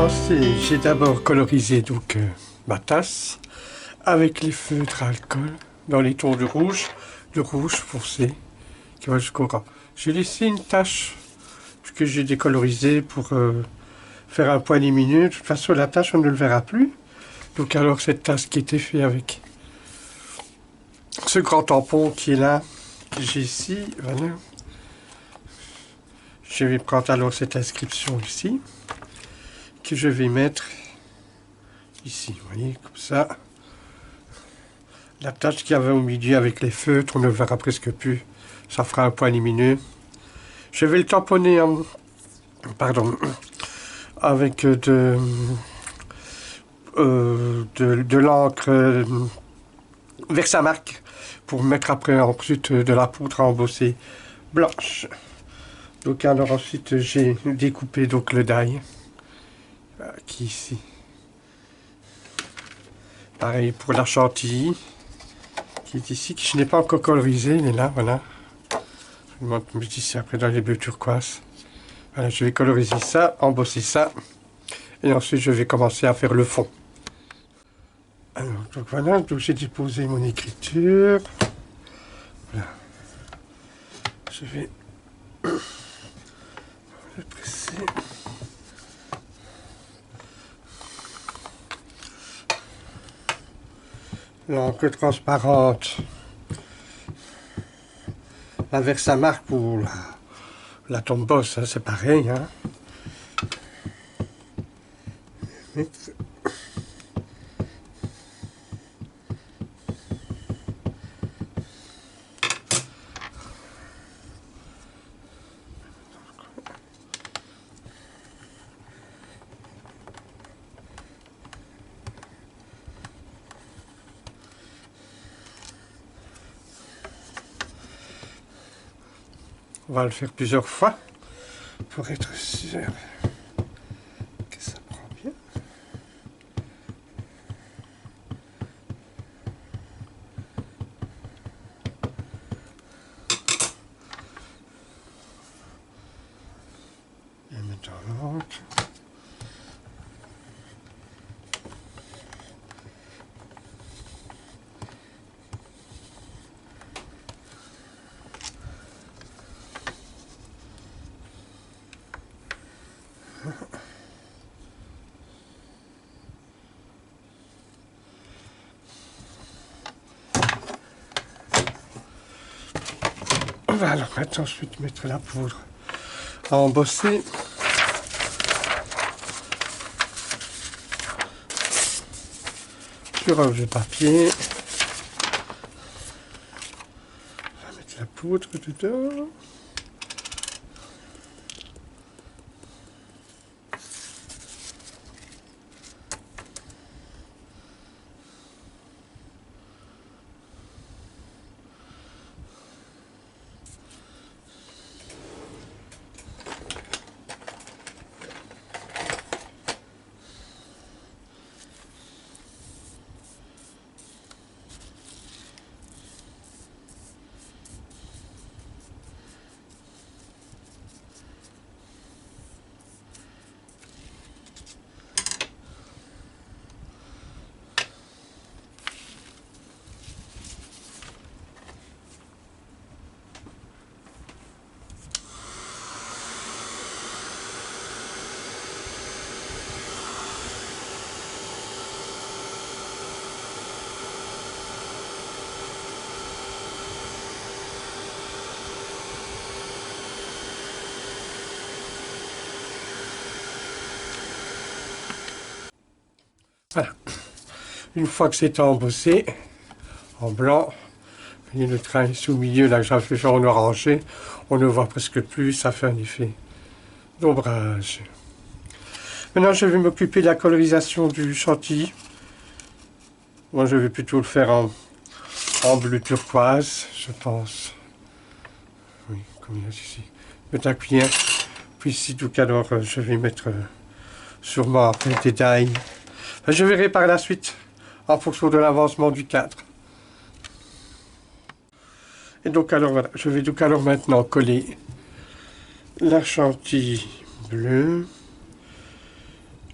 commencer, j'ai d'abord colorisé donc ma tasse avec les feutres à alcool dans les tons de rouge foncé qui va jusqu'au ras. J'ai laissé une tache que j'ai décolorisée pour faire un point lumineux. De toute façon, la tache, on ne le verra plus. Donc alors, cette tasse qui était faite avec ce grand tampon qui est là, que j'ai ici, voilà. Je vais prendre alors cette inscription ici, que je vais mettre ici, vous voyez, comme ça. La tache qu'il y avait au milieu avec les feutres, on ne le verra presque plus. Ça fera un point lumineux. Je vais le tamponner avec de l'encre Versamark pour mettre après ensuite de la poudre à embosser blanche. Donc alors ensuite j'ai découpé donc le die qui est ici. Pareil pour la chantilly qui est ici, que je n'ai pas encore colorisé, il est là, voilà. Je vous montre ici après dans les bleus turquoise. Voilà, je vais coloriser ça, embosser ça, et ensuite je vais commencer à faire le fond. Alors, donc voilà, donc j'ai déposé mon écriture. Voilà. Je vais le presser. L'encre transparente, la Versamark ou la Tomboss, hein, c'est pareil. Hein. On va le faire plusieurs fois pour être sûr que ça prend bien. Et mettre dans l'encre. On va alors maintenant ensuite mettre la poudre à embosser. Sur un vieux papier. On va mettre la poudre dedans. Voilà. Une fois que c'est embossé, en blanc, et le train est au milieu, là, j'en fais en orangé, on ne voit presque plus, ça fait un effet d'ombrage. Maintenant, je vais m'occuper de la colorisation du chantilly. Moi, je vais plutôt le faire en bleu turquoise, je pense. Oui, comme il y a ici. Mettre la cuillère. Puis ici, donc, alors, je vais mettre sûrement après des die. Je verrai par la suite, en fonction de l'avancement du cadre. Et donc alors voilà, je vais donc alors maintenant coller la chantilly bleue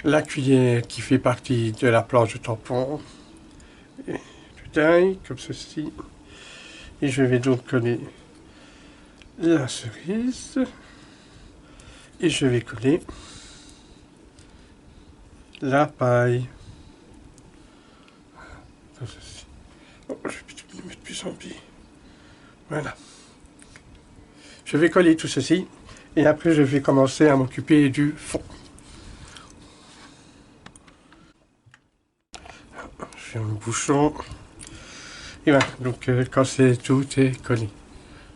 la cuillère qui fait partie de la planche de tampon, et du taille, comme ceci. Et je vais donc coller la cerise. Et je vais coller la paille. Comme ceci. Oh, je vais peut-être le mettre plus en pied. Voilà. Je vais coller tout ceci. Et après, je vais commencer à m'occuper du fond. Je ferme le bouchon. Et voilà. Donc, quand tout est collé.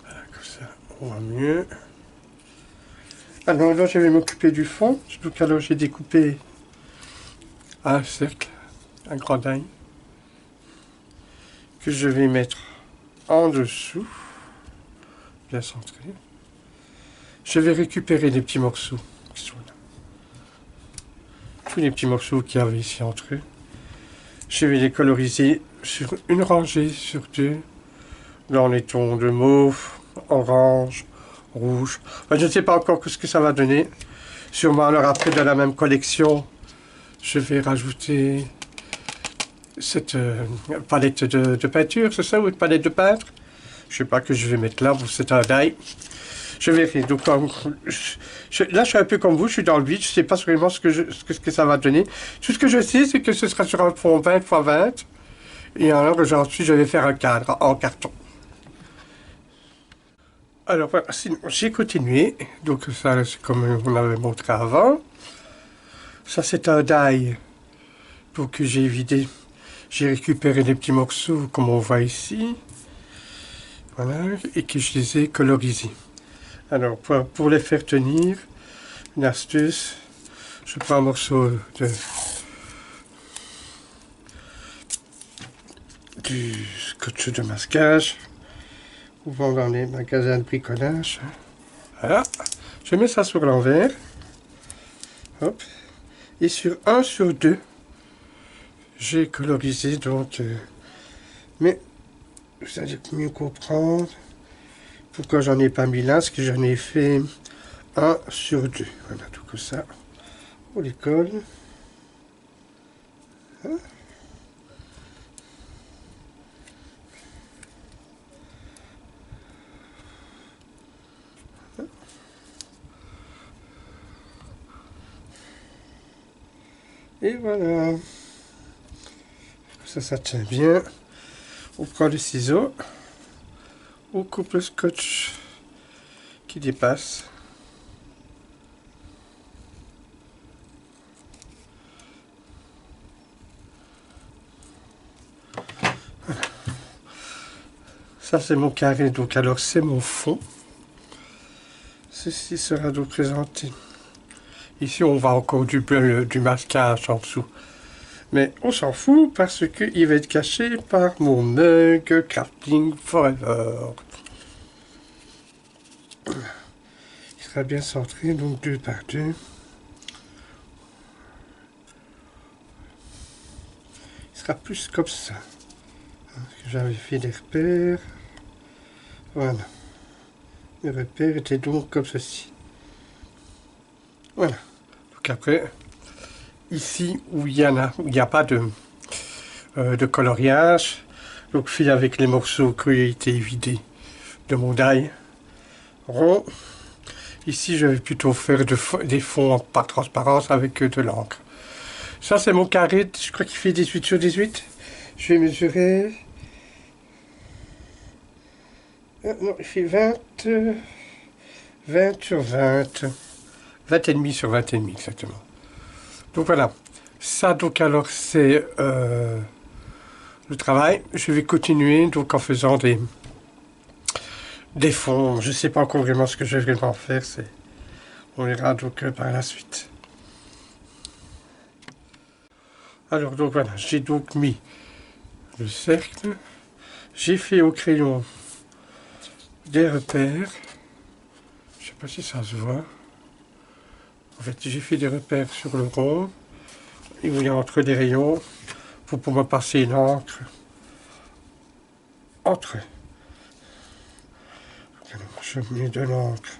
Voilà, comme ça, on voit mieux. Alors là, je vais m'occuper du fond. Donc, alors, j'ai découpé un cercle, un grand daille, que je vais mettre en dessous, bien centré. Je vais récupérer les petits morceaux qui sont là. Tous les petits morceaux qu'il y avait ici entre eux. Je vais les coloriser sur une rangée sur deux, dans les tons de mauve, orange, rouge. Enfin, je ne sais pas encore ce que ça va donner. Sûrement alors après de la même collection, je vais rajouter cette palette de peinture, c'est ça, ou une palette de peintre. Je sais pas que je vais mettre là, c'est un die. Je verrai. Donc, là, je suis un peu comme vous, je suis dans le vide, je ne sais pas vraiment ce que ça va donner. Tout ce que je sais, c'est que ce sera sur un fond 20 x 20. Et alors, ensuite, je vais faire un cadre en carton. Alors, voilà, sinon, j'ai continué. Donc, ça, c'est comme on avait montré avant. Ça, c'est un die. Donc, j'ai vidé. J'ai récupéré les petits morceaux, comme on voit ici. Voilà. Et que je les ai colorisés. Alors, pour les faire tenir, une astuce, je prends un morceau du scotch de masquage, ou dans les magasins de bricolage. Voilà, je mets ça sur l'envers. Hop. Et sur 1 sur 2, j'ai colorisé donc. Mais vous allez mieux comprendre pourquoi j'en ai pas mis là, parce que j'en ai fait 1 sur 2. Voilà, tout comme ça. On les colle. Hein? Et voilà. Ça tient bien. On prend le ciseau. On coupe le scotch qui dépasse. Ça c'est mon carré, donc alors c'est mon fond. Ceci sera donc présenté. Ici on voit encore du masquage en dessous. Mais on s'en fout parce qu'il va être caché par mon mug Crafting Forever. Il sera bien centré, donc 2 par 2. Il sera plus comme ça. J'avais fait des repères. Voilà. Les repères étaient donc comme ceci. Voilà. Donc après, ici où il n'y a pas de coloriage, donc fait avec les morceaux qui ont été vidés de mon die rond. Ici, je vais plutôt faire des fonds par transparence avec de l'encre. Ça, c'est mon carré, je crois qu'il fait 18 sur 18. Je vais mesurer. Non, il fait 20 sur 20. 20 et demi sur 20 et demi, exactement. Donc voilà. Ça, donc alors, c'est le travail. Je vais continuer donc en faisant des fonds. Je ne sais pas encore vraiment ce que je vais vraiment faire. On verra donc par la suite. Alors donc voilà, j'ai donc mis le cercle. J'ai fait au crayon des repères. Je ne sais pas si ça se voit. En fait, j'ai fait des repères sur le rond. Et il y a entre les rayons pour pouvoir passer l'encre entre eux. Je mets de l'encre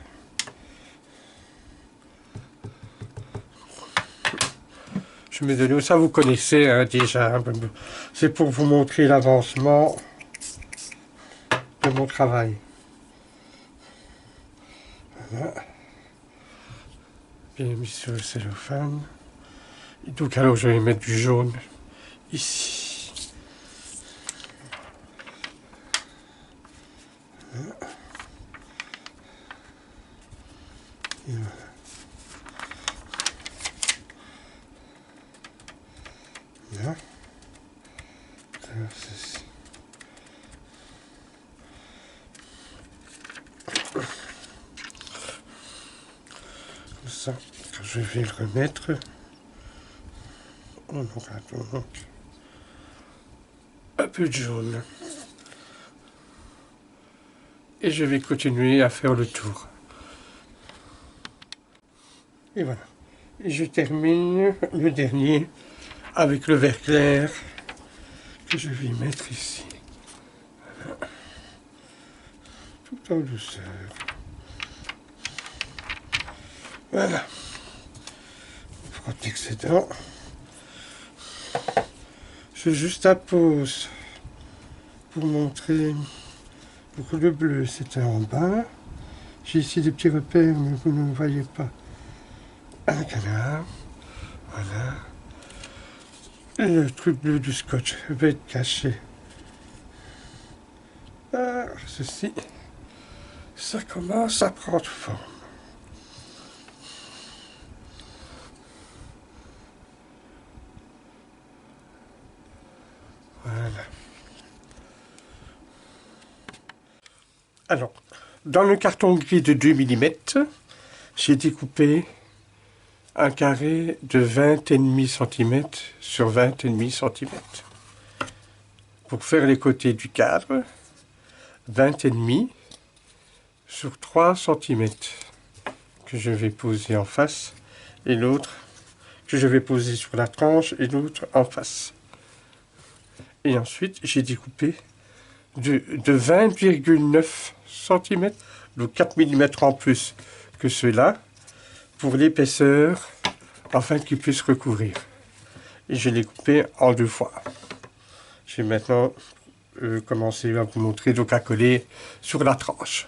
Je mets de l'eau, ça vous connaissez hein, déjà. C'est pour vous montrer l'avancement de mon travail. Voilà. Bien mis sur le cellophane. Et donc alors je vais mettre du jaune ici. Voilà. Et voilà. Là. Alors ceci. Comme ça, quand je vais le remettre, on aura donc un peu de jaune. Et je vais continuer à faire le tour. Et voilà. Et je termine le dernier avec le vert clair que je vais mettre ici. Voilà. Tout en douceur. Voilà. On frotte l'excédent. Je juste appose pour montrer que le bleu c'était en bas. J'ai ici des petits repères mais vous ne voyez pas. Un canard. Voilà. Le truc bleu du scotch va être caché. Ah, ceci, ça commence à prendre forme. Voilà. Alors, dans le carton gris de 2 mm, j'ai découpé un carré de 20,5 cm sur 20,5 cm. Pour faire les côtés du cadre, 20,5 sur 3 cm que je vais poser en face et l'autre que je vais poser sur la tranche et l'autre en face. Et ensuite, j'ai découpé de 20,9 cm, donc 4 mm en plus que ceux-là, pour l'épaisseur, afin qu'ils puissent recouvrir. Et je l'ai coupé en 2 fois. Je vais maintenant commencer à vous montrer, donc à coller sur la tranche.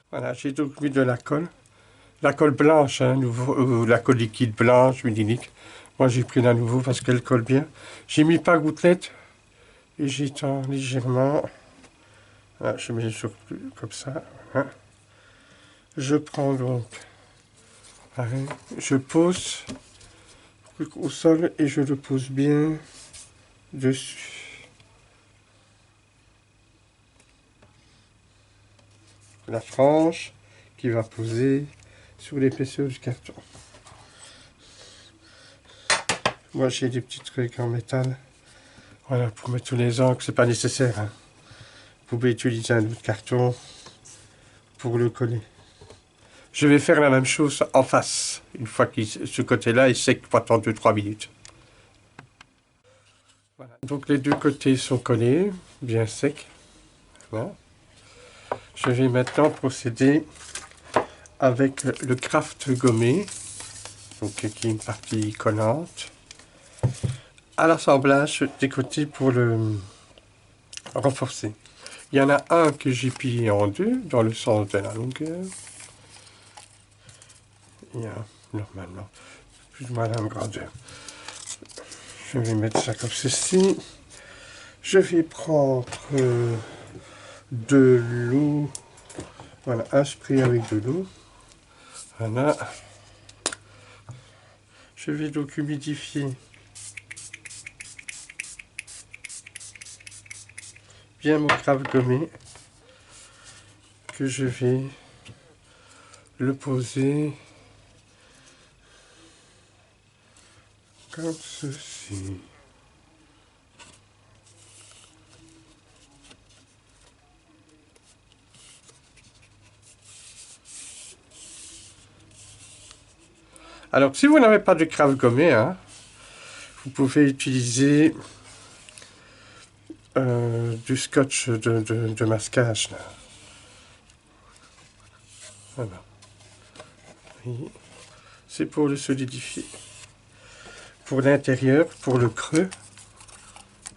Voilà, j'ai donc mis de la colle blanche, hein, la colle liquide blanche, vinilique. Moi j'ai pris la nouveau parce qu'elle colle bien. J'ai mis pas gouttelette et j'étends légèrement. Voilà, je mets sur comme ça. Voilà. Je prends donc, pareil, je pose au sol et je le pose bien dessus. La tranche qui va poser sur l'épaisseur du carton. Moi j'ai des petits trucs en métal. Voilà, pour mettre tous les angles, c'est pas nécessaire. Hein. Vous pouvez utiliser un autre carton pour le coller. Je vais faire la même chose en face. Une fois que ce côté-là est sec, pour attendre 2-3 minutes. Voilà. Donc les deux côtés sont collés, bien secs. Voilà. Je vais maintenant procéder avec le craft gommé, donc qui est une partie collante, à l'assemblage des côtés pour le renforcer. Il y en a un que j'ai plié en deux dans le sens de la longueur. Il y a normalement plus ou moins la même grandeur. Je vais mettre ça comme ceci. Je vais prendre de l'eau. Voilà, un spray avec de l'eau. Voilà. Je vais donc humidifier bien mon craft gommé que je vais le poser comme ceci. Alors, si vous n'avez pas de craft gommé, hein, vous pouvez utiliser du scotch de masquage. Là. Voilà. C'est pour le solidifier. pour l'intérieur, pour le creux,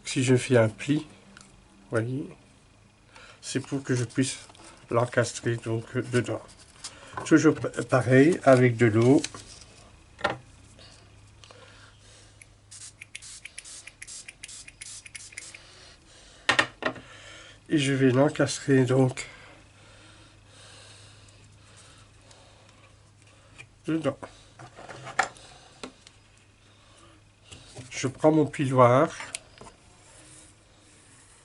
si je fais un pli, voyez, c'est pour que je puisse l'encastrer donc dedans. Toujours pareil, avec de l'eau. Et je vais l'encastrer donc dedans. Je prends mon piloir.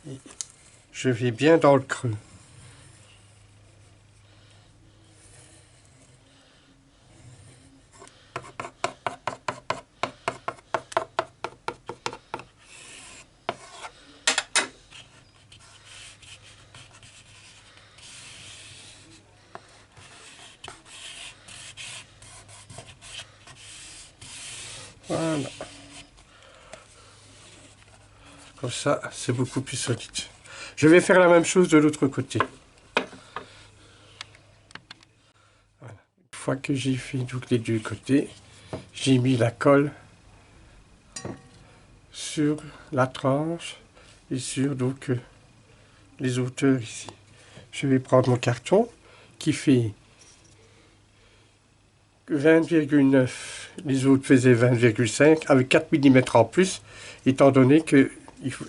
Et je vais bien dans le creux. Voilà. Comme ça, c'est beaucoup plus solide. Je vais faire la même chose de l'autre côté. Voilà. Une fois que j'ai fait donc les deux côtés, j'ai mis la colle sur la tranche et sur donc les hauteurs ici. Je vais prendre mon carton qui fait 20,9, les autres faisaient 20,5 avec 4 mm en plus, étant donné que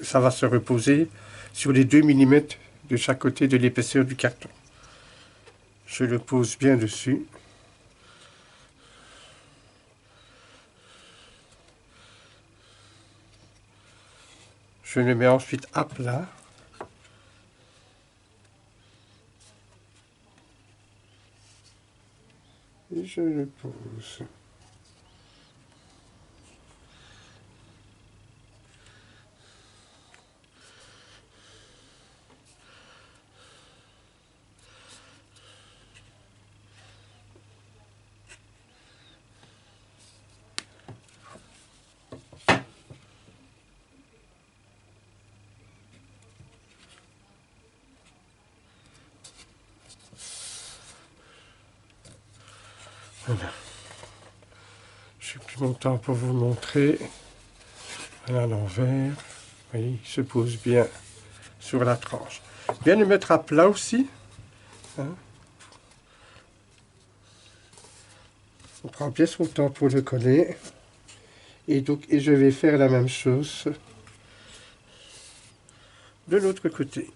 ça va se reposer sur les 2 mm de chaque côté de l'épaisseur du carton. Je le pose bien dessus. Je le mets ensuite à plat. Et je le pose. Voilà. J'ai pris mon temps pour vous montrer. Voilà l'envers. Vous voyez, il se pose bien sur la tranche. Bien le mettre à plat aussi. Hein. On prend bien son temps pour le coller. Et donc, je vais faire la même chose de l'autre côté.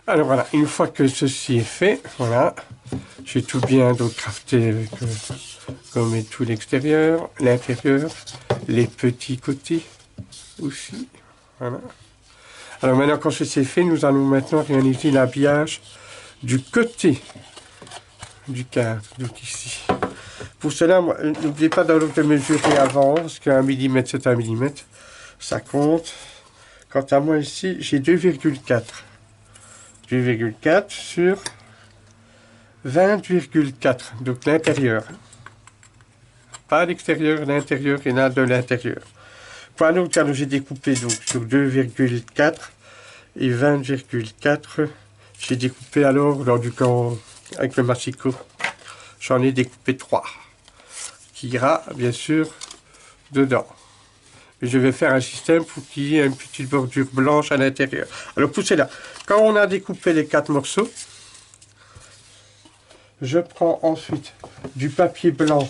Alors voilà, une fois que ceci est fait, voilà, j'ai tout bien donc crafté avec comme et tout l'extérieur, l'intérieur, les petits côtés aussi, voilà. Alors maintenant quand ceci est fait, nous allons maintenant réaliser l'habillage du côté du cadre, donc ici. Pour cela, n'oubliez pas de mesurer avant, parce qu'un millimètre c'est un millimètre, ça compte. Quant à moi ici, j'ai 2,4. 2,4 sur 20,4, donc l'intérieur. Pas l'extérieur, l'intérieur et là de l'intérieur. Pour un autre, j'ai découpé donc sur 2,4 et 20,4. J'ai découpé alors lors du camp avec le massicot. J'en ai découpé 3. Qui ira bien sûr dedans. Je vais faire un système pour qu'il y ait une petite bordure blanche à l'intérieur. Alors poussez là. Quand on a découpé les 4 morceaux, je prends ensuite du papier blanc.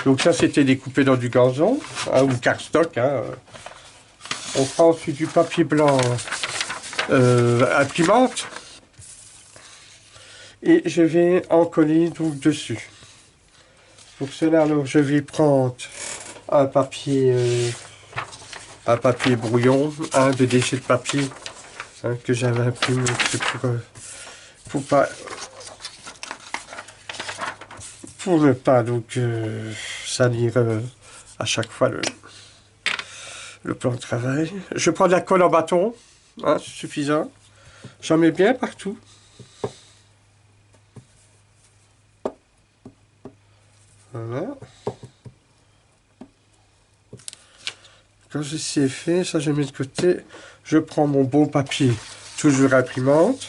Donc ça c'était découpé dans du gazon hein, ou cardstock. Hein. On prend ensuite du papier blanc imprimante et je vais en coller donc dessus. Pour cela alors je vais prendre un papier brouillon, de déchets de papier hein, que j'avais imprimé pour ne pas donc salir à chaque fois le plan de travail. Je prends de la colle en bâton, hein, c'est suffisant. J'en mets bien partout. Voilà. Quand ceci est fait, ça je mets de côté. Je prends mon bon papier, toujours imprimante.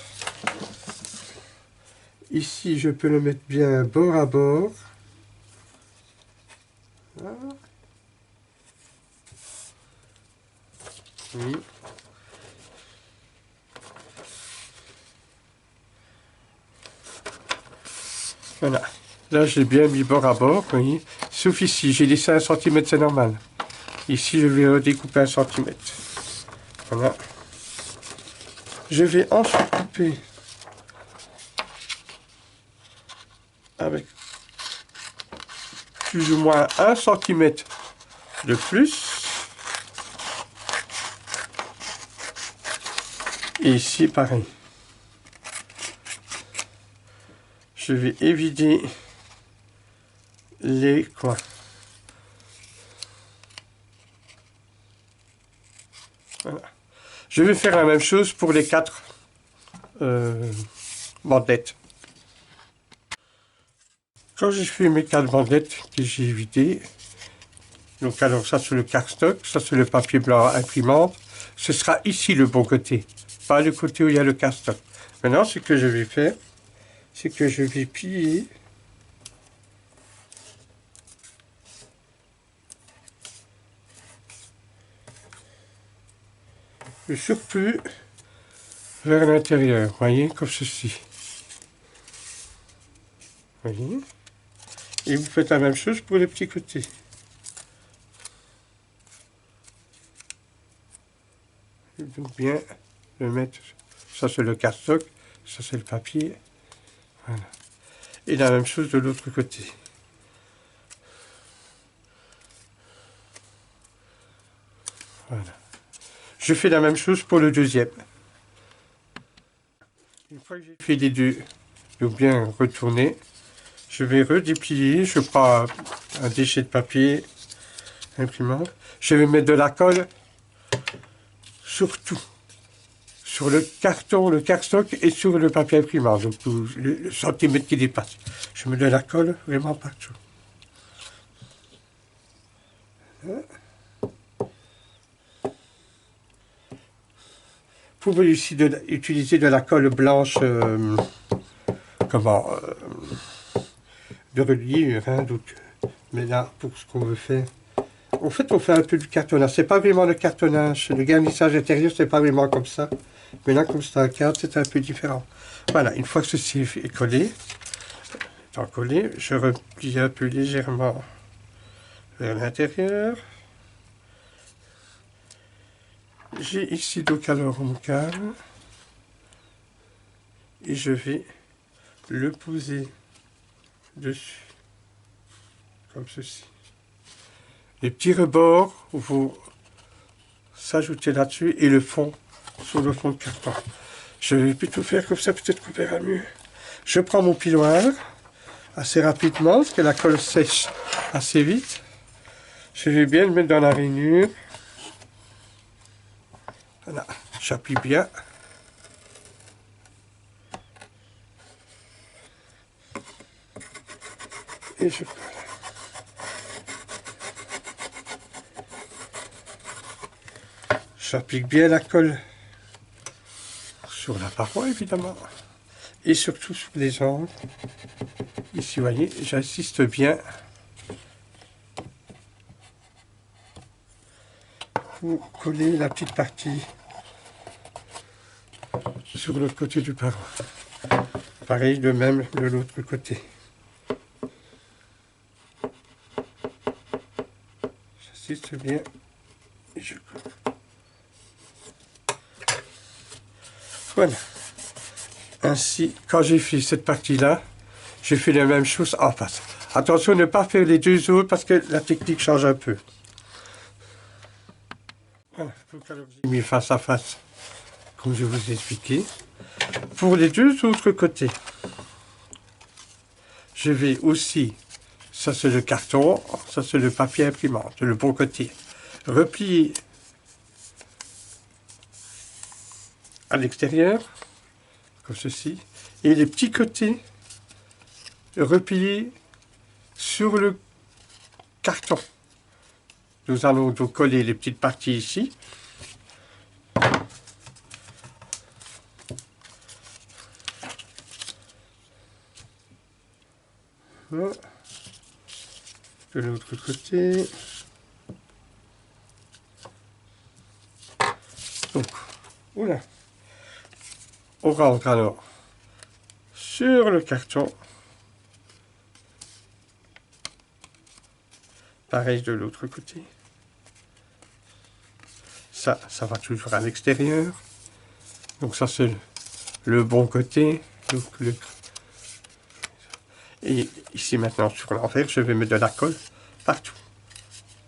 Ici, je peux le mettre bien bord à bord. Voilà. Oui. Voilà. Là, j'ai bien mis bord à bord, vous voyez. Sauf ici, j'ai laissé 1 cm, c'est normal. Ici, je vais redécouper 1 cm. Voilà. Je vais ensuite couper avec plus ou moins 1 cm de plus. Et ici, pareil. Je vais évider les coins. Voilà. Je vais faire la même chose pour les 4 bandelettes. Quand j'ai fait mes 4 bandelettes que j'ai évitées, donc alors ça c'est le cardstock, ça c'est le papier blanc imprimante, ce sera ici le bon côté, pas le côté où il y a le cardstock. Maintenant ce que je vais faire, c'est que je vais plier le surplus vers l'intérieur, voyez, comme ceci. Voyez. Et vous faites la même chose pour les petits côtés. Donc bien le mettre, ça c'est le cardstock, ça c'est le papier. Voilà. Et la même chose de l'autre côté. Voilà. Je fais la même chose pour le deuxième. Une fois que j'ai fait les deux, donc bien retourner, je vais redéplier, je prends un déchet de papier imprimante, je vais mettre de la colle sur tout, sur le carton, le cardstock et sur le papier imprimant, donc tout le centimètre qui dépasse. Je mets de la colle vraiment partout. Vous pouvez aussi utiliser de la colle blanche, de reliure, hein, donc, mais là, pour ce qu'on veut faire, en fait, on fait un peu du cartonnage. C'est pas vraiment le cartonnage, le garnissage intérieur, c'est pas vraiment comme ça. Mais là, comme c'est un cadre, c'est un peu différent. Voilà, une fois que ceci est collé, étant collé, je replie un peu légèrement vers l'intérieur. J'ai ici donc alors mon cadre et je vais le poser dessus, comme ceci. Les petits rebords vont s'ajouter là-dessus et le fond sur le fond de carton. Je vais plutôt faire comme ça, peut-être qu'on verra mieux. Je prends mon piloir assez rapidement, parce que la colle sèche assez vite. Je vais bien le mettre dans la rainure. Voilà, j'appuie bien. Et je colle. J'applique bien la colle sur la paroi, évidemment. Et surtout sur les angles. Ici, vous voyez, j'insiste bien pour coller la petite partie sur l'autre côté du paroi. Pareil, de même de l'autre côté. J'insiste bien et je colle. Voilà. Ainsi, quand j'ai fait cette partie-là, j'ai fait la même chose en face. Attention, ne pas faire les deux autres parce que la technique change un peu. Voilà, j'ai mis face à face, comme je vous ai expliqué. Pour les deux autres côtés, je vais aussi, ça c'est le carton, ça c'est le papier imprimante, le bon côté, replier à l'extérieur, comme ceci, et les petits côtés replier sur le carton. Nous allons donc coller les petites parties ici. de l'autre côté. Donc, oula, on rentre alors sur le carton. Pareil de l'autre côté. Ça va toujours à l'extérieur. Donc ça c'est le bon côté. Donc, et ici maintenant sur l'envers, je vais mettre de la colle partout.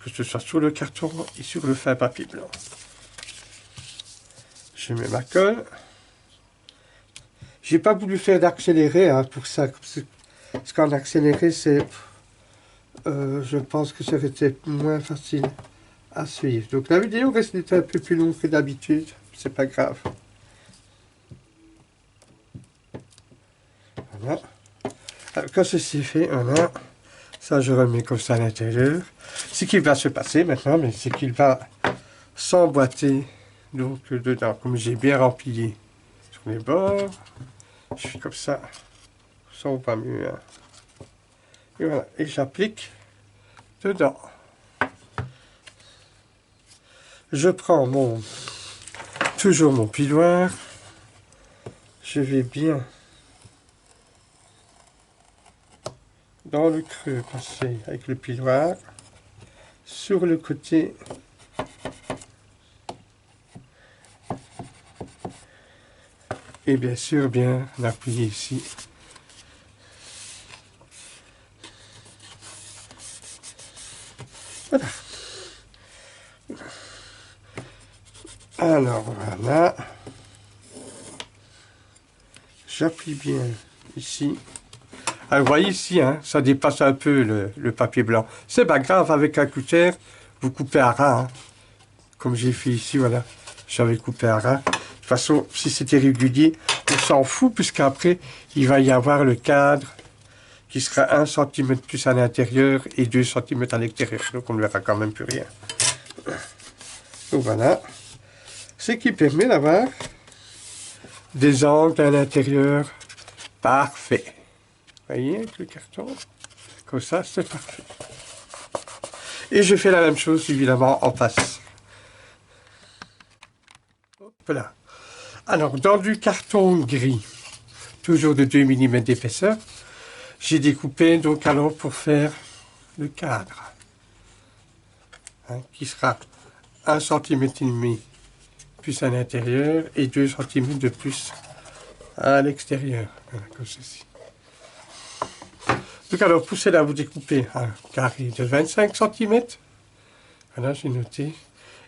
Que ce soit sur le carton et sur le fin papier blanc. Je mets ma colle. J'ai pas voulu faire d'accéléré hein, pour ça. Parce qu'en accéléré, c'est... je pense que ça aurait été moins facile à suivre. Donc la vidéo reste un peu plus longue que d'habitude. C'est pas grave. Voilà. Alors, quand ceci est fait, voilà. Ça, je remets comme ça à l'intérieur. Ce qui va se passer maintenant, mais c'est qu'il va s'emboîter donc dedans. Comme j'ai bien rempli sur les bords, je fais comme ça. Ça, on va mieux. Hein. Et voilà. Et j'applique dedans. Je prends toujours mon piloir. Je vais bien dans le creux passer avec le piloir sur le côté et bien sûr bien l'appuyer ici. Voilà. Alors voilà. J'appuie bien ici. Alors, vous voyez ici, hein, ça dépasse un peu le papier blanc. C'est pas grave, avec un cutter, vous coupez à ras. Hein. Comme j'ai fait ici, voilà. J'avais coupé à ras. De toute façon, si c'était régulier, on s'en fout, puisqu'après, il va y avoir le cadre qui sera 1 cm plus à l'intérieur et 2 cm à l'extérieur. Donc, on ne verra quand même plus rien. Donc, voilà. Ce qui permet d'avoir des angles à l'intérieur parfaits. Vous voyez, avec le carton, comme ça, c'est parfait. Et je fais la même chose, évidemment, en face. Voilà. Alors, dans du carton gris, toujours de 2 mm d'épaisseur, j'ai découpé, donc, alors, pour faire le cadre, hein, qui sera 1 cm et demi plus à l'intérieur et 2 cm de plus à l'extérieur. Voilà, comme ceci. Donc alors, pour cela, vous découpez un carré de 25 cm. Voilà, j'ai noté.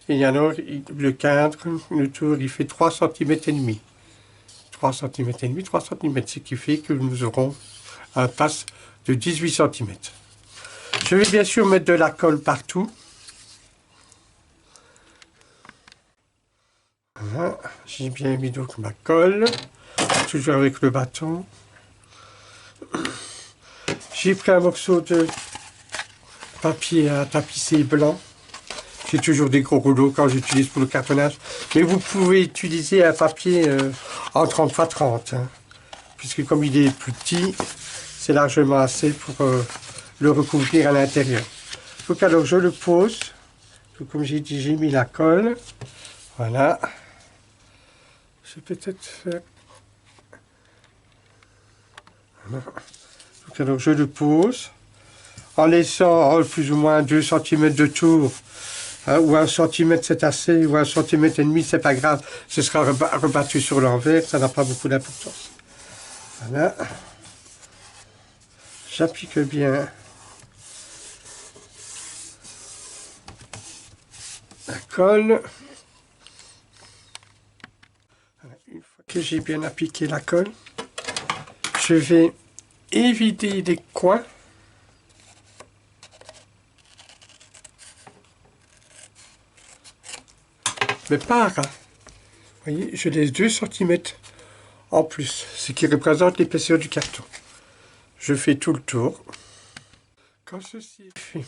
Et alors, le cadre, le tour, il fait 3 cm et demi. 3 cm et demi, 3 cm, ce qui fait que nous aurons un passe de 18 cm. Je vais bien sûr mettre de la colle partout. Voilà, j'ai bien mis donc ma colle, toujours avec le bâton. J'ai pris un morceau de papier à tapisser blanc. J'ai toujours des gros rouleaux quand j'utilise pour le cartonnage. Mais vous pouvez utiliser un papier en 30 x 30. Hein, puisque comme il est plus petit, c'est largement assez pour le recouvrir à l'intérieur. Donc alors je le pose. Donc, comme j'ai dit, j'ai mis la colle. Voilà. Je vais peut-être faire... Voilà. Donc alors je le pose en laissant plus ou moins 2 cm de tour, hein, ou 1 cm c'est assez, ou 1 cm et demi c'est pas grave, ce sera rebattu sur l'envers, ça n'a pas beaucoup d'importance. Voilà, j'applique bien la colle. Voilà. Une fois que j'ai bien appliqué la colle, je vais éviter les coins. Mais pas ras. Vous voyez, je laisse 2 cm en plus, ce qui représente l'épaisseur du carton. Je fais tout le tour. Quand ceci est fait,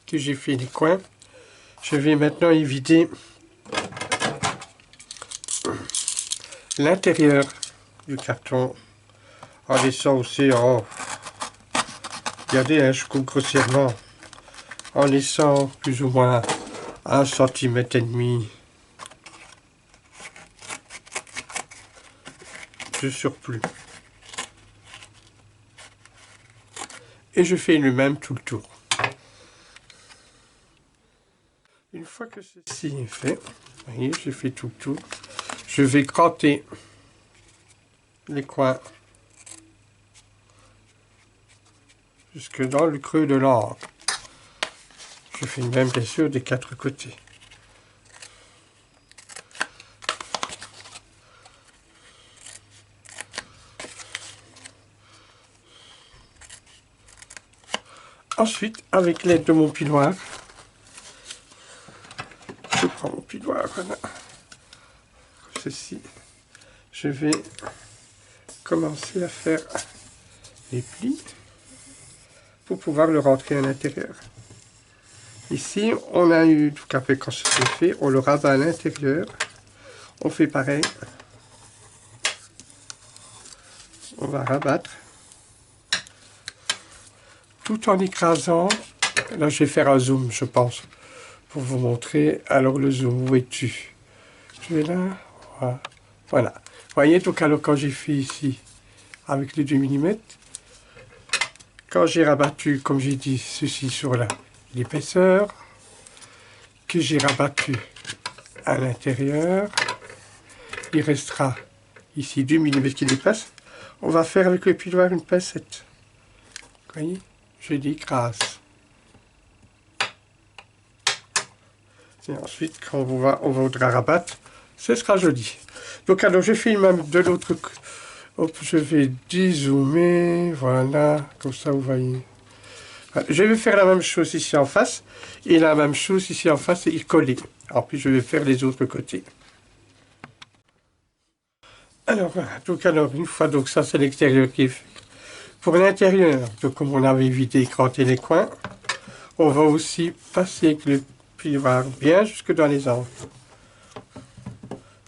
que j'ai fait les coins, je vais maintenant éviter l'intérieur du carton en laissant aussi en... Regardez, hein, je coupe grossièrement en laissant plus ou moins 1,5 cm de surplus. Et je fais le même tout le tour. Une fois que ceci est fait, vous voyez, j'ai fait tout le tour, je vais gratter les coins jusque dans le creux de l'angle. Je fais le même bien sûr des 4 côtés. Ensuite, avec l'aide de mon piloir, je prends mon piloir, voilà, comme ceci, je vais commencer à faire les plis pour pouvoir le rentrer à l'intérieur. Ici, on a eu, tout à fait quand c'est fait, on le rabat à l'intérieur, on fait pareil, on va rabattre, tout en écrasant. Là, je vais faire un zoom, je pense, pour vous montrer. Alors, le zoom, où es-tu? Tu es là? Voilà. Vous voyez, donc, alors, quand j'ai fait ici, avec les 2 mm, quand j'ai rabattu, comme j'ai dit, ceci sur l'épaisseur, que j'ai rabattu à l'intérieur, il restera ici 2 mm qui dépassent. On va faire avec le piloir une pincette. Vous voyez? Je l'écrase. Et ensuite, quand on voudra rabattre, ce sera joli. Donc, alors, je filme même de l'autre côté. Hop, je vais dézoomer. Voilà, comme ça, vous voyez. Voilà. Je vais faire la même chose ici en face. Et la même chose ici en face, et y coller. Alors, puis, je vais faire les autres côtés. Alors, voilà. Donc, alors, une fois, donc, ça, c'est l'extérieur qui est fait. Pour l'intérieur, donc, comme on avait évité d'écranter les coins, on va aussi passer avec le piloir bien jusque dans les angles.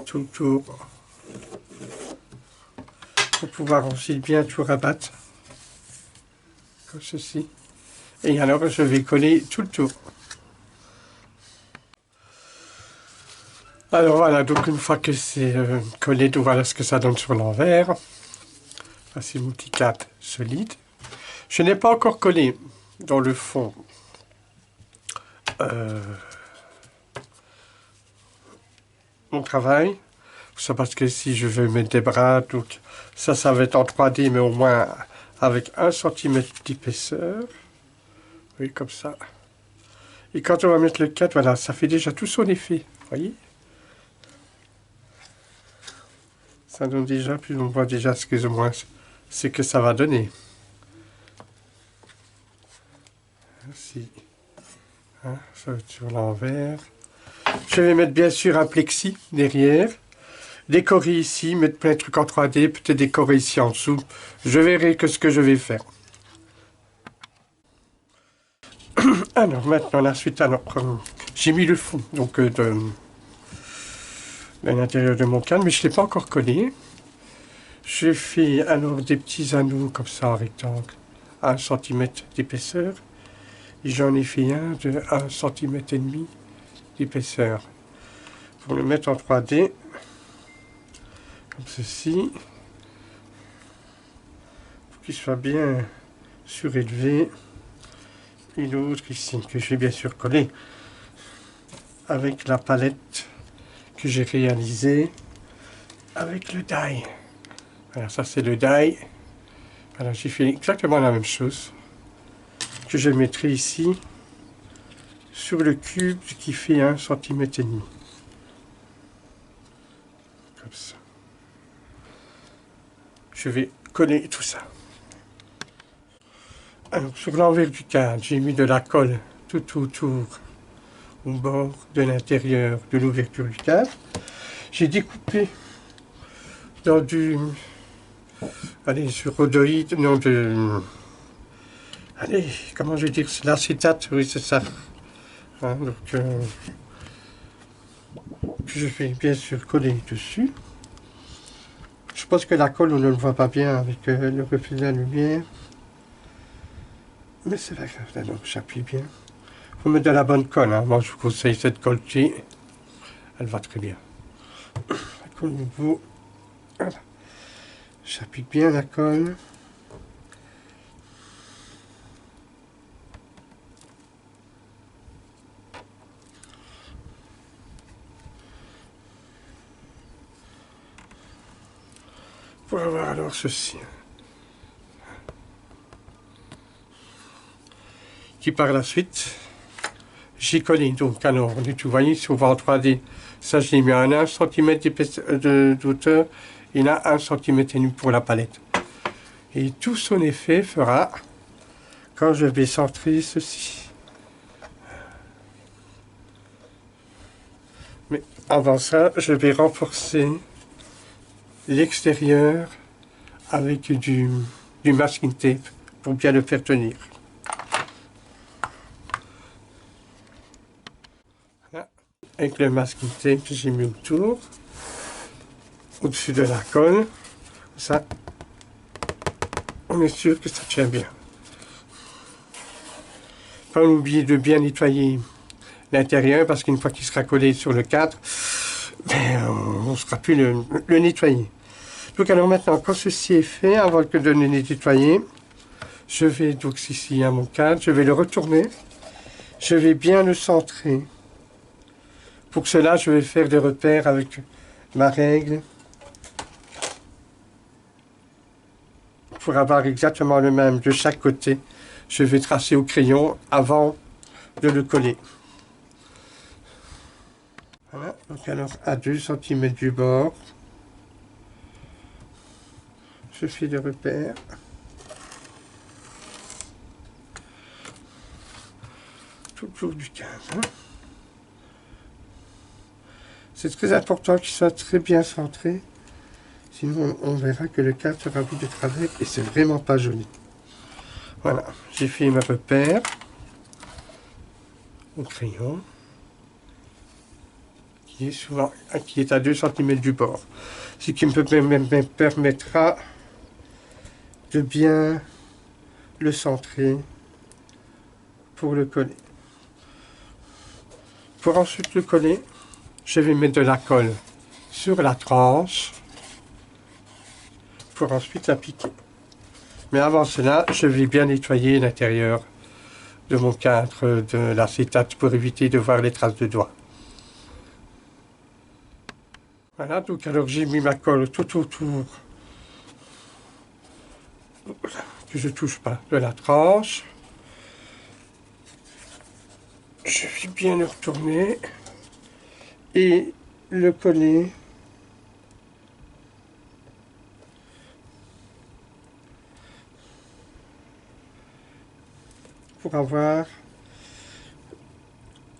Tout le tour. Pour pouvoir aussi bien tout rabattre. Comme ceci. Et alors, je vais coller tout le tour. Alors voilà, donc une fois que c'est collé, donc voilà ce que ça donne sur l'envers. Voici mon petit cap solide. Je n'ai pas encore collé dans le fond mon travail. Ça parce que si je veux mettre des bras, donc ça va être en 3D, mais au moins avec 1 cm d'épaisseur. Oui, comme ça. Et quand on va mettre le 4, voilà, ça fait déjà tout son effet. Vous voyez? Ça donne déjà, puis on voit déjà, excusez-moi, ce que ça va donner. Ainsi. Hein, ça va être sur l'envers. Je vais mettre bien sûr un plexi derrière. Décorer ici, mettre plein de trucs en 3D, peut-être décorer ici en dessous. Je verrai que ce que je vais faire. Alors maintenant, la suite, alors, j'ai mis le fond donc, de l'intérieur de mon canne, mais je ne l'ai pas encore collé. J'ai fait alors des petits anneaux comme ça en rectangle, 1 cm d'épaisseur. Et j'en ai fait un de 1,5 cm d'épaisseur. Pour le mettre en 3D, comme ceci, pour qu'il soit bien surélevé. Et l'autre ici, que je vais bien sûr coller avec la palette que j'ai réalisée avec le die. Voilà, ça c'est le die. Voilà, j'ai fait exactement la même chose que je mettrai ici sur le cube qui fait 1,5 cm. Comme ça. Je vais coller tout ça. Alors, sur l'envers du cadre, j'ai mis de la colle tout autour, au bord de l'intérieur de l'ouverture du cadre. J'ai découpé dans du... Allez, sur rhodoïde, non, allez, comment je vais dire, c'est l'acétate, oui, c'est ça. Hein, donc, je vais bien sûr coller dessus. Je pense que la colle, on ne le voit pas bien avec le reflet de la lumière. Mais c'est pas grave, alors j'appuie bien. Faut mettre de la bonne colle, hein. Moi je vous conseille cette colle-ci. Elle va très bien. La colle nouveau. Voilà. J'applique bien la colle. Pour avoir alors ceci. Qui par la suite, j'ai collé. Donc alors, vous voyez, souvent en 3D, ça je l'ai mis à 1 cm d'auteur. Il a 1 cm et demi pour la palette. Et tout son effet fera quand je vais centrer ceci. Mais avant ça, je vais renforcer l'extérieur avec du masking tape pour bien le faire tenir. Voilà. Avec le masking tape que j'ai mis autour, au-dessus de la colle, ça, on est sûr que ça tient bien. Pas oublier de bien nettoyer l'intérieur parce qu'une fois qu'il sera collé sur le cadre, ben, on ne sera plus le nettoyer. Donc alors maintenant, quand ceci est fait, avant que de le nettoyer, je vais donc ici à mon cadre, je vais le retourner, je vais bien le centrer. Pour cela, je vais faire des repères avec ma règle pour avoir exactement le même de chaque côté. Je vais tracer au crayon avant de le coller. Voilà, donc alors à 2 cm du bord, je fais des repères. Tout le tour du cadre. Hein. C'est très important qu'il soit très bien centré, sinon on verra que le cadre sera vu de travers et c'est vraiment pas joli. Voilà, j'ai fait mes repères au crayon, qui est à 2 cm du bord. Ce qui me permettra de bien le centrer pour le coller. Pour ensuite le coller, je vais mettre de la colle sur la tranche pour ensuite l'appliquer. Mais avant cela, je vais bien nettoyer l'intérieur de mon cadre de l'acétate pour éviter de voir les traces de doigts. Voilà, donc alors j'ai mis ma colle tout autour, que je ne touche pas, de la tranche. Je vais bien le retourner et le coller pour avoir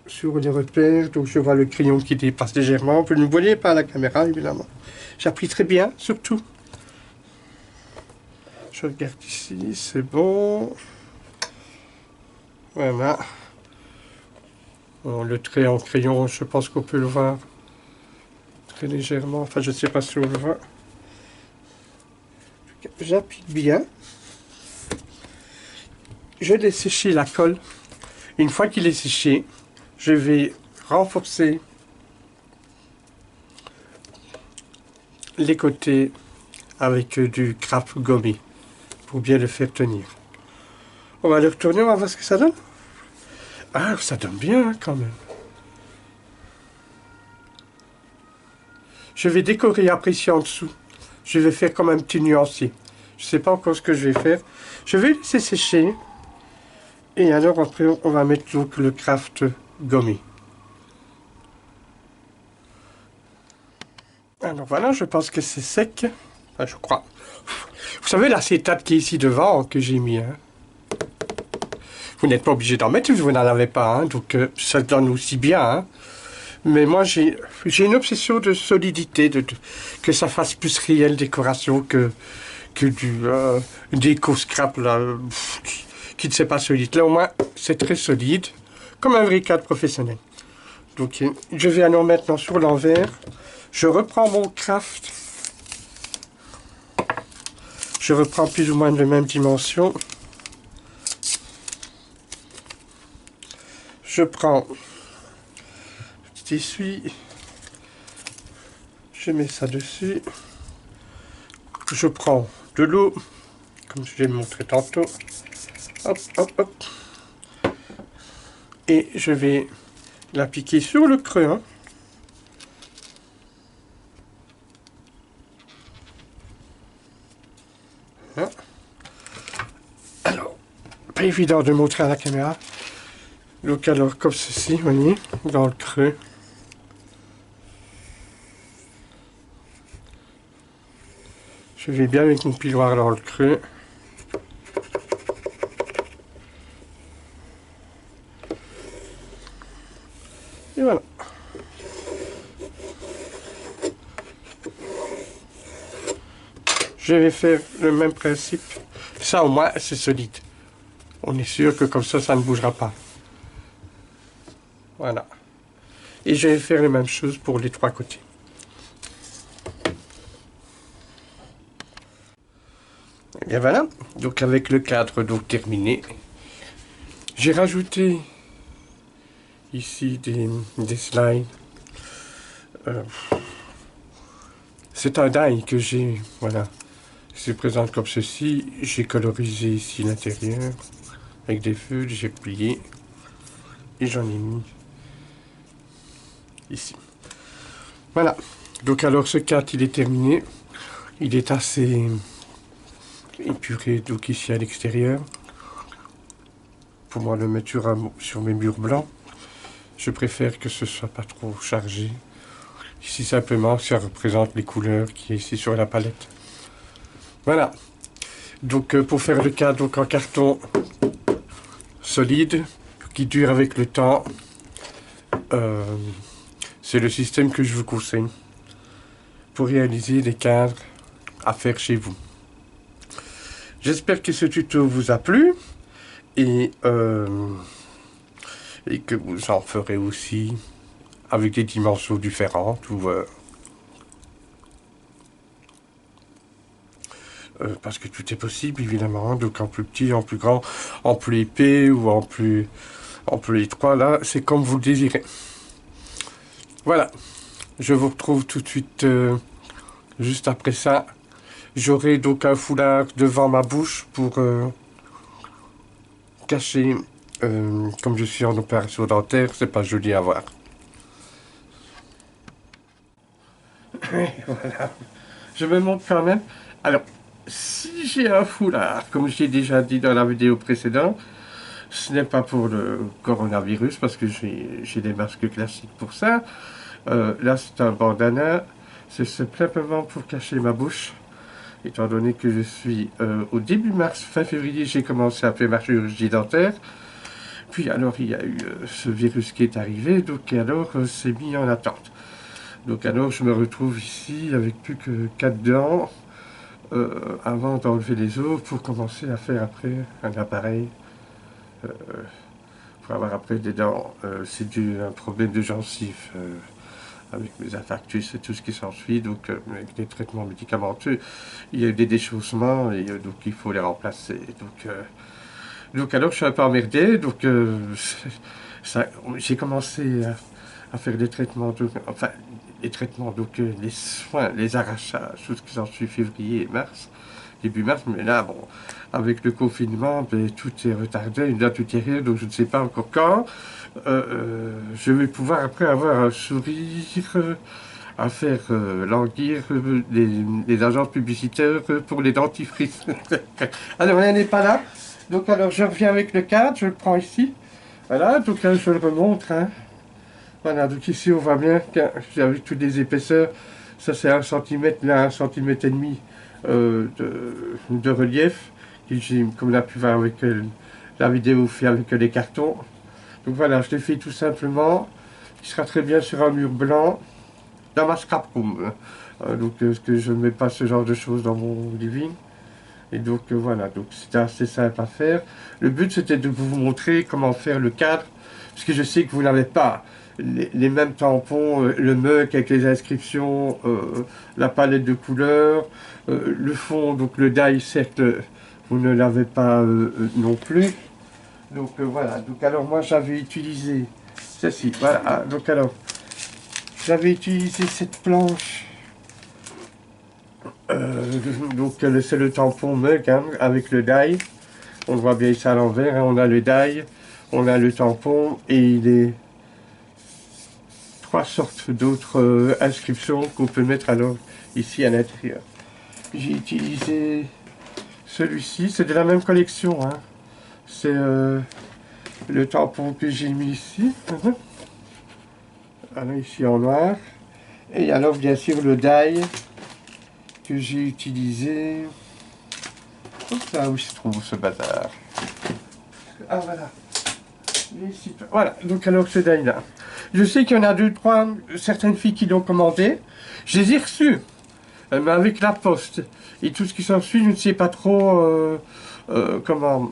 sur les repères. Donc je vois le crayon qui dépasse légèrement. Vous ne voyez pas à la caméra évidemment. J'appuie très bien, surtout. Je regarde ici, c'est bon. Voilà. Bon, le trait en crayon, je pense qu'on peut le voir très légèrement. Enfin, je ne sais pas si on le voit. J'applique bien. Je laisse sécher la colle. Une fois qu'il est séché, je vais renforcer les côtés avec du craft gommé pour bien le faire tenir. On va le retourner, on va voir ce que ça donne. Ah, ça donne bien hein, quand même. Je vais décorer après ici en dessous. Je vais faire comme un petit nuancier. Je ne sais pas encore ce que je vais faire. Je vais laisser sécher. Et alors après, on va mettre donc le craft gommé. Alors voilà, je pense que c'est sec. Enfin, je crois. Vous savez l'acétate qui est ici devant que j'ai mis. Hein. Vous n'êtes pas obligé d'en mettre si vous n'en avez pas. Hein, donc ça donne aussi bien. Hein. Mais moi j'ai une obsession de solidité, que ça fasse plus réelle décoration que du déco scrap là, qui ne sait pas solide. Là au moins c'est très solide, comme un vrai cadre professionnel. Donc je vais alors maintenant sur l'envers. Je reprends mon craft. Je reprends plus ou moins de même dimension. je prends le petit essuie, je mets ça dessus, je prends de l'eau, comme je l'ai montré tantôt, hop, hop, hop, et je vais l'appliquer sur le creux, hein. Voilà. Alors, pas évident de montrer à la caméra, donc alors comme ceci, vous voyez, dans le creux. Je vais bien avec mon piloir dans le creux. Et voilà. Je vais faire le même principe. Ça au moins c'est solide. On est sûr que comme ça ne bougera pas. Voilà. Et je vais faire la même chose pour les trois côtés. Et voilà. Donc avec le cadre donc terminé, j'ai rajouté ici des slides. C'est un die que j'ai, voilà. C'est présente comme ceci. J'ai colorisé ici l'intérieur avec des feuilles, j'ai plié et j'en ai mis ici. Voilà. Donc alors ce cadre il est terminé. Il est assez épuré donc ici à l'extérieur. Pour moi le mettre sur mes murs blancs. Je préfère que ce soit pas trop chargé. Ici simplement ça représente les couleurs qui est ici sur la palette. Voilà. Donc pour faire le cadre donc en carton solide qui dure avec le temps, c'est le système que je vous conseille pour réaliser des cadres à faire chez vous. J'espère que ce tuto vous a plu et que vous en ferez aussi avec des dimensions différentes ou parce que tout est possible évidemment, donc en plus petit, en plus grand, en plus épais ou en plus étroit, là c'est comme vous le désirez. Voilà, je vous retrouve tout de suite juste après ça. J'aurai donc un foulard devant ma bouche pour cacher, comme je suis en opération dentaire, c'est pas joli à voir. Voilà, je me montre quand même. Alors, si j'ai un foulard, comme j'ai déjà dit dans la vidéo précédente, ce n'est pas pour le coronavirus, parce que j'ai des masques classiques pour ça. Là, c'est un bandana. C'est simplement pour cacher ma bouche. Étant donné que je suis au début mars, fin février, j'ai commencé à faire ma chirurgie dentaire. Puis alors, il y a eu ce virus qui est arrivé, donc alors, c'est mis en attente. Donc alors, je me retrouve ici avec plus que 4 dents. Avant d'enlever les os pour commencer à faire après un appareil pour avoir après des dents. C'est dû à un problème de gencive avec mes infarctus et tout ce qui s'ensuit, donc avec des traitements médicamenteux, il y a eu des déchaussements et donc il faut les remplacer. Donc alors je suis un peu emmerdé, donc j'ai commencé à faire des traitements, enfin les traitements, donc les soins, les arrachages, tout ce qui s'ensuit février et mars, début mars, mais là bon, avec le confinement, ben, tout est retardé, une date ultérieure, donc je ne sais pas encore quand. Je vais pouvoir après avoir un sourire à faire languir les agences publicitaires pour les dentifrices. Alors, on n'est pas là. Donc, alors, je reviens avec le cadre, je le prends ici. Voilà, donc là, je le remontre. Hein. Voilà, donc ici, on voit bien qu'avec toutes les épaisseurs, ça c'est 1 cm, là 1,5 cm de relief, comme on a pu voir avec la vidéo fait avec les cartons. Donc voilà, je l'ai fait tout simplement, qui sera très bien sur un mur blanc, dans ma scrap room. Donc parce que je ne mets pas ce genre de choses dans mon living. Et donc voilà, donc c'était assez simple à faire. Le but c'était de vous montrer comment faire le cadre, parce que je sais que vous n'avez pas les mêmes tampons, le mug avec les inscriptions, la palette de couleurs, le fond, donc le die cercle, vous ne l'avez pas non plus. Donc voilà, donc alors moi j'avais utilisé ceci, voilà, donc alors j'avais utilisé cette planche, donc c'est le tampon mug hein, avec le die, on voit bien ça à l'envers, hein, on a le die, on a le tampon et les trois sortes d'autres inscriptions qu'on peut mettre alors ici à l'intérieur. J'ai utilisé celui-ci, c'est de la même collection, hein. C'est le tampon que j'ai mis ici. Alors ici en noir. Et alors bien sûr le die que j'ai utilisé. Ah où se trouve ce bazar? Ah voilà. Ici, voilà, donc alors ce die là. Je sais qu'il y en a deux, trois, certaines filles qui l'ont commandé. Je les ai reçus. Mais avec la poste et tout ce qui s'ensuit, je ne sais pas trop comment,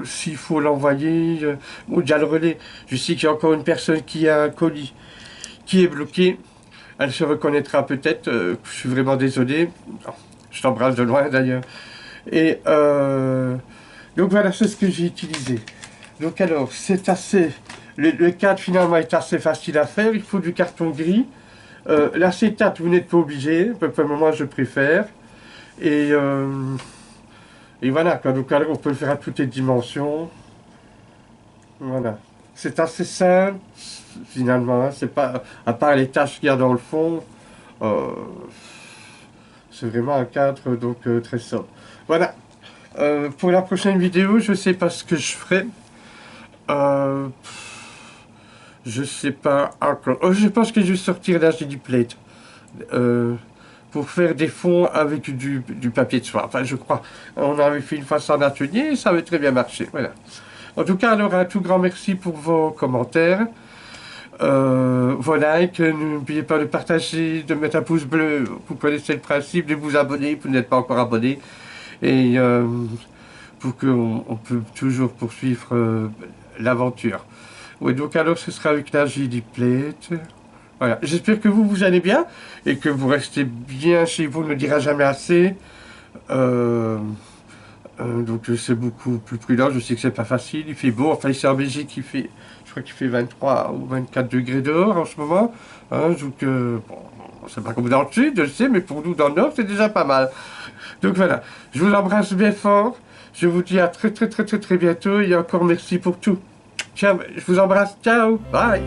s'il faut l'envoyer ou déjà le relais. Je sais qu'il y a encore une personne qui a un colis qui est bloqué. Elle se reconnaîtra peut-être. Je suis vraiment désolé. Je t'embrasse de loin d'ailleurs. Et donc voilà, c'est ce que j'ai utilisé. Donc alors, c'est assez. Le cadre finalement est assez facile à faire. Il faut du carton gris. L'acétate, vous n'êtes pas obligé, pour le moment je préfère. Et voilà, donc alors, on peut le faire à toutes les dimensions. Voilà. C'est assez simple, finalement. Hein, c'est pas, à part les taches qu'il y a dans le fond, c'est vraiment un cadre donc très sobre. Voilà. Pour la prochaine vidéo, je sais pas ce que je ferai. Je sais pas encore. Oh, je pense que je vais sortir la GD Plate. Pour faire des fonds avec du papier de soie. Enfin, je crois. On avait fait une fois ça en atelier et ça avait très bien marché. Voilà. En tout cas, alors, un tout grand merci pour vos commentaires, vos likes. N'oubliez pas de partager, de mettre un pouce bleu. Vous connaissez le principe, de vous abonner, vous n'êtes pas encore abonné. Et pour qu'on peut toujours poursuivre l'aventure. Oui, donc alors, ce sera avec la GD Plate. Voilà. J'espère que vous allez bien et que vous restez bien chez vous, ne le dira jamais assez. Donc c'est beaucoup plus prudent, je sais que c'est pas facile, il fait beau, enfin ici en Belgique il fait, je crois qu'il fait 23 ou 24 degrés dehors en ce moment. Hein, donc bon, c'est pas comme dans le sud, je le sais, mais pour nous dans le nord c'est déjà pas mal. Donc voilà, je vous embrasse bien fort, je vous dis à très bientôt et encore merci pour tout. Ciao, je vous embrasse, ciao, bye.